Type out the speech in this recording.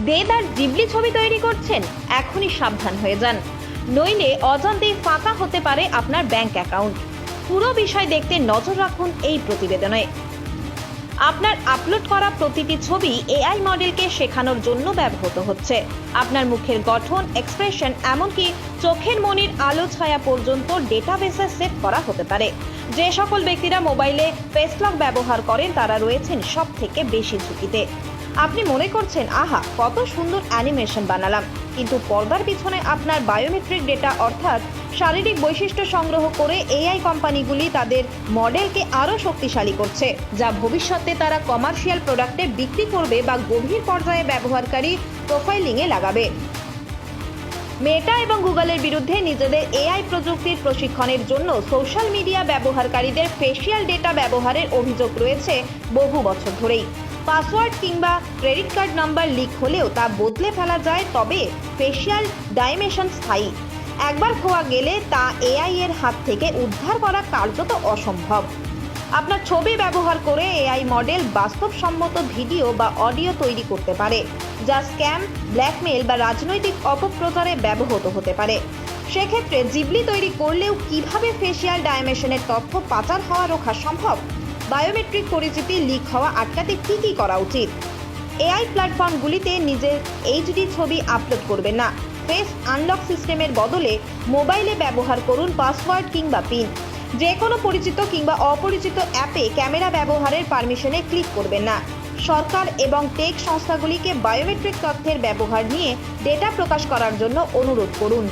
দেদার Ghibli ছবি তৈরি করছেন, এখনই সাবধান হয়ে যান, নইলে অজান্তেই ফাঁকা হতে পারে আপনার ব্যাংক অ্যাকাউন্ট। পুরো বিষয় দেখতে নজর রাখুন এই প্রতিবেদনে। আপনার আপলোড করা প্রতিটি ছবি এআই মডেলকে শেখানোর জন্য ব্যবহৃত হচ্ছে। আপনার মুখের গঠন, এক্সপ্রেশন, এমনকি চোখের মনির আলো ছায়া পর্যন্ত ডেটাবেসে সেভ করা হতে পারে। যে সকল ব্যক্তিরা মোবাইলে ফেস লক ব্যবহার করেন তারা রয়েছেন সব থেকে বেশি ঝুঁকিতে। আপনি মনে করছেন, আহা কত সুন্দর অ্যানিমেশন বানালাম, কিন্তু পর্দার পিছনে আপনার বায়োমেট্রিক ডেটা অর্থাৎ শারীরিক বৈশিষ্ট্য সংগ্রহ করে এআই কোম্পানিগুলি তাদের মডেলকে আরও শক্তিশালী করছে, যা ভবিষ্যতে তারা কমার্শিয়াল প্রোডাক্টে বিক্রি করবে বা গভীর পর্যায়ে ব্যবহারকারী প্রোফাইলিংয়ে লাগাবে। মেটা এবং গুগলের বিরুদ্ধে নিজেদের এআই প্রযুক্তির প্রশিক্ষণের জন্য সোশ্যাল মিডিয়া ব্যবহারকারীদের ফেসিয়াল ডেটা ব্যবহারের অভিযোগ রয়েছে বহু বছর ধরেই। পাসওয়ার্ড কিংবা ক্রেডিট কার্ড নাম্বার লিক হলেও তা বদলে ফেলা যায়, তবে ফেসিয়াল ডাইমেনশন স্থায়ী। একবার খোয়া গেলে তা এআই এর হাত থেকে উদ্ধার করা কার্যত অসম্ভব। আপনার ছবি ব্যবহার করে এআই মডেল বাস্তবসম্মত ভিডিও বা অডিও তৈরি করতে পারে, যা স্ক্যাম, ব্ল্যাকমেল বা রাজনৈতিক অপপ্রচারে ব্যবহৃত হতে পারে। সেক্ষেত্রে জিবলি তৈরি করলেও কিভাবে ফেসিয়াল ডাইমেনশনের তথ্য পাচার হওয়া রোখা সম্ভব? বায়োমেট্রিক পরিচিতি লিক হওয়া আটকাতে কি কি করা উচিত? এআই প্ল্যাটফর্মগুলিতে নিজের এইচডি ছবি আপলোড করবেন না। ফেস আনলক সিস্টেমের বদলে মোবাইলে ব্যবহার করুন পাসওয়ার্ড কিংবা পিন। যে কোনো পরিচিত কিংবা অপরিচিত অ্যাপে ক্যামেরা ব্যবহারের পারমিশনে ক্লিক করবেন না। সরকার এবং টেক সংস্থাগুলিকে বায়োমেট্রিক তথ্যের ব্যবহার নিয়ে ডেটা প্রকাশ করার জন্য অনুরোধ করুন।